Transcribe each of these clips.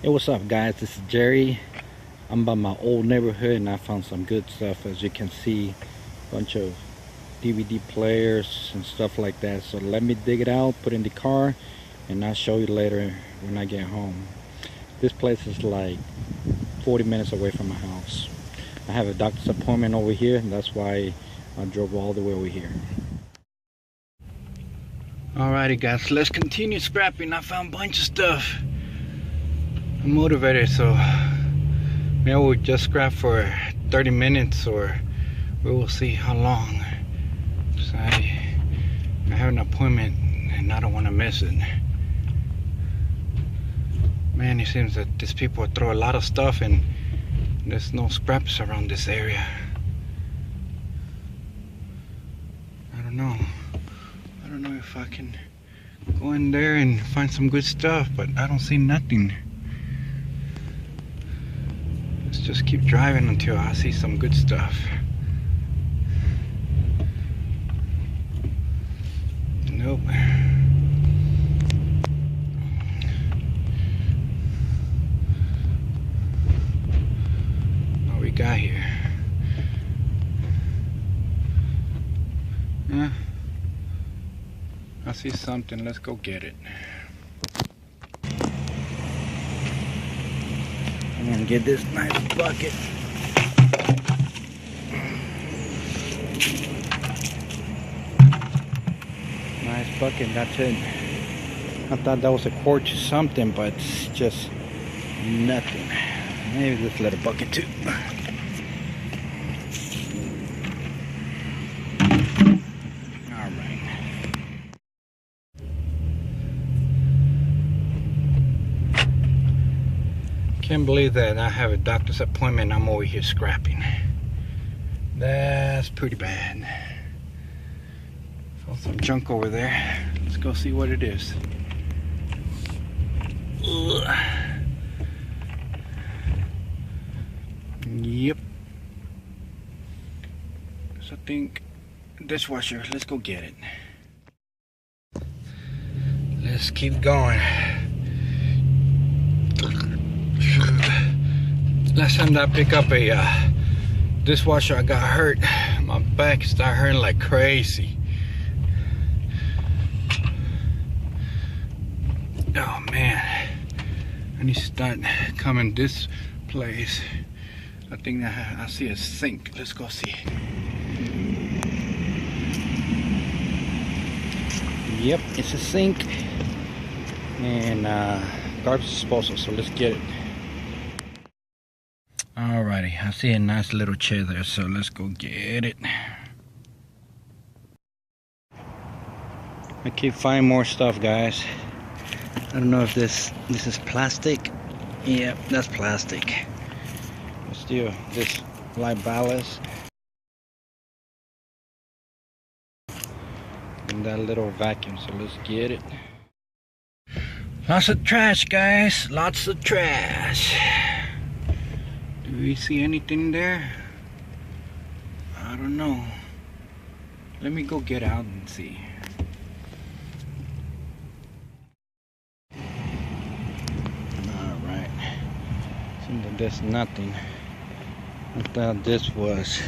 Hey, what's up guys, this is Jerry. I'm by my old neighborhood and I found some good stuff. As you can see, a bunch of DVD players and stuff like that. So let me dig it out, put it in the car, and I'll show you later when I get home. This place is like 40 minutes away from my house. I have a doctor's appointment over here, and that's why I drove all the way over here. Alrighty guys, let's continue scrapping. I found a bunch of stuff. I'm motivated, so maybe we'll just scrap for 30 minutes or we will see how long. So I have an appointment and I don't want to miss it. Man, it seems that these people throw a lot of stuff and there's no scraps around this area. I don't know if I can go in there and find some good stuff, but I don't see nothing. Let's just keep driving until I see some good stuff. Nope. What we got here? Yeah. I see something. Let's go get it. I'm gonna get this nice bucket. Nice bucket, that's it. I thought that was a quart or something, but it's just nothing. Maybe this little bucket too. Alright. Can't believe that I have a doctor's appointment. I'm over here scrapping. That's pretty bad. Found some junk over there. Let's go see what it is. Ugh. Yep. So I think dishwasher. Let's go get it. Let's keep going. Last time that I picked up a dishwasher, I got hurt. My back started hurting like crazy. Oh man, I need to start coming this place. I think I see a sink. Let's go see it. Yep, it's a sink and garbage disposal, so let's get it. Alrighty, I see a nice little chair there, so let's go get it. I keep finding more stuff, guys. I don't know if this is plastic. Yeah, that's plastic. But still, this light ballast and that little vacuum, so let's get it. Lots of trash, guys. Lots of trash. Do we see anything there? I don't know. Let me go get out and see. Alright. Seems like there's nothing. I thought this was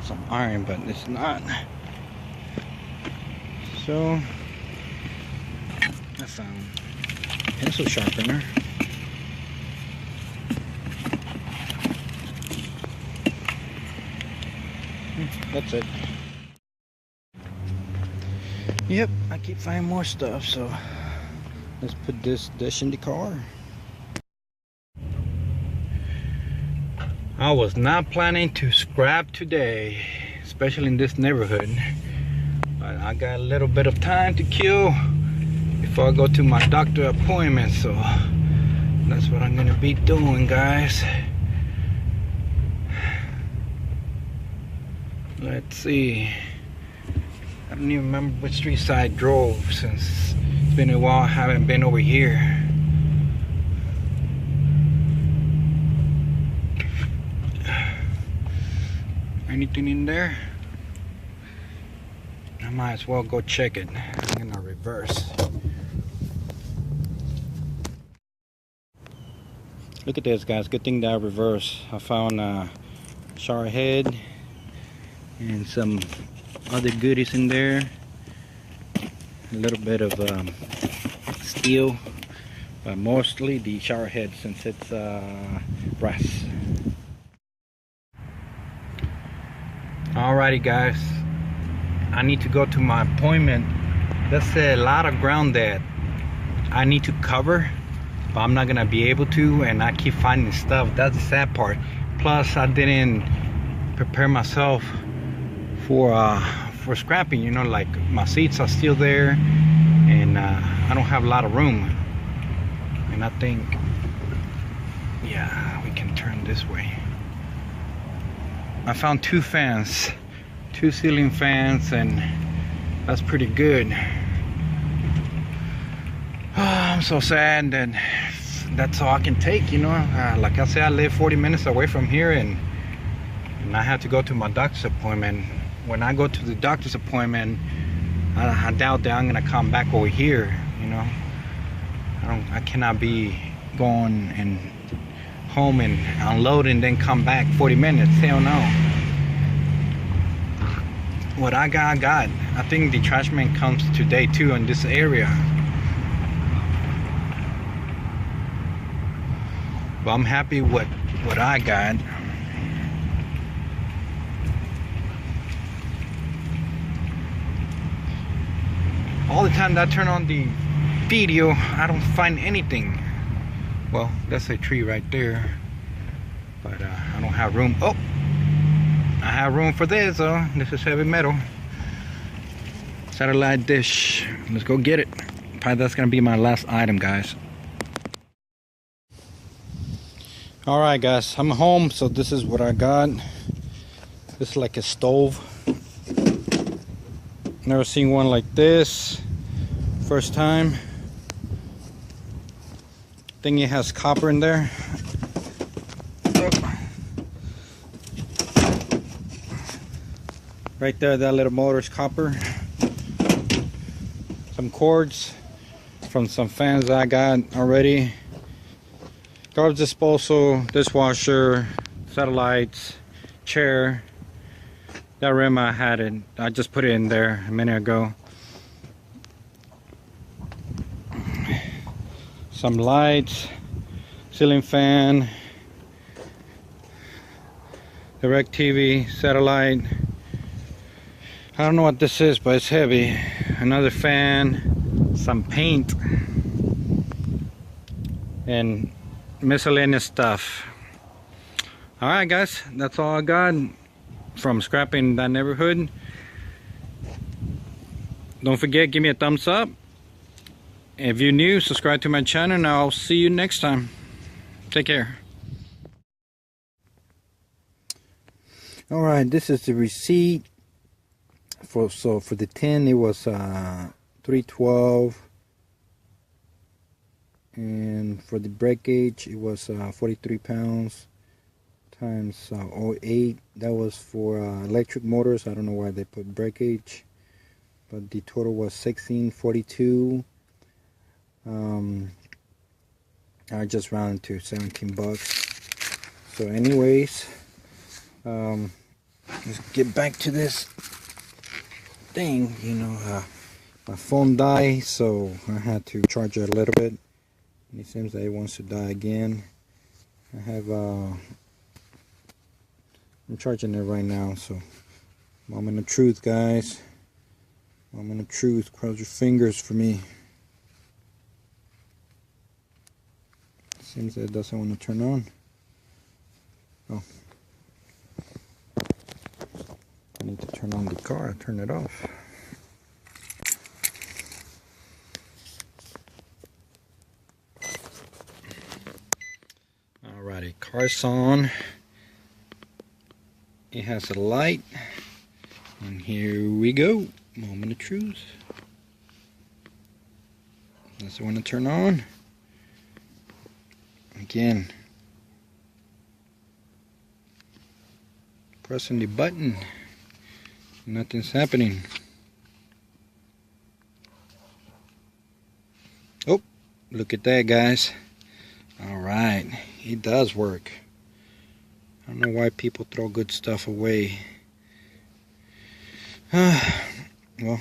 some iron, but it's not. So I found a pencil sharpener. That's it. Yep, I keep finding more stuff, so let's put this dish in the car. I was not planning to scrap today, especially in this neighborhood, but I got a little bit of time to kill before I go to my doctor appointment, so that's what I'm gonna be doing, guys. Let's see. I don't even remember which street side I drove since it's been a while. I haven't been over here. Anything in there? I might as well go check it. I'm gonna reverse. Look at this, guys. Good thing that I reversed. I found a shower head and some other goodies in there. A little bit of steel, but mostly the shower head since it's brass. Alrighty, guys. I need to go to my appointment. That's a lot of ground that I need to cover, but I'm not gonna be able to, and I keep finding stuff. That's the sad part. Plus, I didn't prepare myself for scrapping. You know, like my seats are still there, and I don't have a lot of room. And I think, yeah, we can turn this way. I found 2 fans, 2 ceiling fans, and that's pretty good. I'm so sad that that's all I can take, you know. Like I said, I live 40 minutes away from here, and I had to go to my doctor's appointment. When I go to the doctor's appointment, I doubt that I'm gonna come back over here, you know. I cannot be going and home and unload and then come back 40 minutes. Hell no. What I got, I got. I think the trash man comes today too in this area. But I'm happy with what I got. All the time that I turn on the video, I don't find anything. Well, that's a tree right there, but I don't have room. Oh, I have room for this though. This is heavy metal. Satellite dish. Let's go get it. Probably that's gonna be my last item, guys. All right, guys, I'm home, so this is what I got. This is like a stove. Never seen one like this. First time. Thing it has copper in there. Right there, that little motor is copper. Some cords from some fans I got already. Garbage disposal, dishwasher, satellites, chair. That rim I had it. I just put it in there a minute ago. Some lights, ceiling fan, DirecTV, satellite. I don't know what this is, but it's heavy. Another fan, some paint, and miscellaneous stuff. Alright, guys, that's all I got from scrapping that neighborhood. Don't forget, give me a thumbs up. If you're new, subscribe to my channel, and I'll see you next time. Take care. Alright, this is the receipt. For the 10 it was $3.12, and for the breakage it was 43 pounds times 0.8. That was for electric motors. I don't know why they put breakage, but the total was $16.42. I just rounded to 17 bucks. So anyways, let's get back to this thing. You know, my phone died, so I had to charge it a little bit. And it seems that it wants to die again. I have I'm charging it right now, so moment of truth, guys. Moment of truth. Cross your fingers for me. Seems that it doesn't want to turn on. Oh, I need to turn on the car. Turn it off. Alrighty, car's on. It has a light, and here we go. Moment of truth. Does it want to turn on? Again, pressing the button, nothing's happening. Oh, look at that, guys. All right, it does work. I don't know why people throw good stuff away. Well,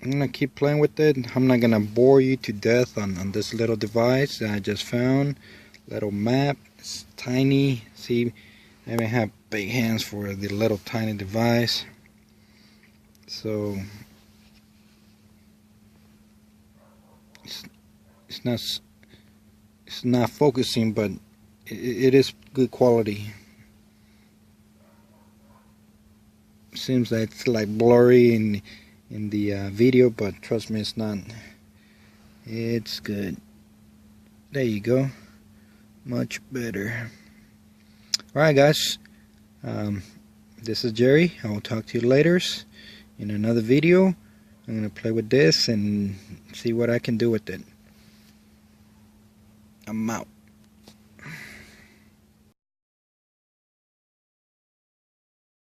I'm gonna keep playing with it. I'm not gonna bore you to death on this little device that I just found. Little map. It's tiny. See, I even have big hands for the little tiny device. So it's not focusing, but it is good quality. Seems like it's like blurry in the video, but trust me, it's not. It's good. There you go. Much better. Alright guys, this is Jerry. I will talk to you later in another video. I'm going to play with this and see what I can do with it. I'm out.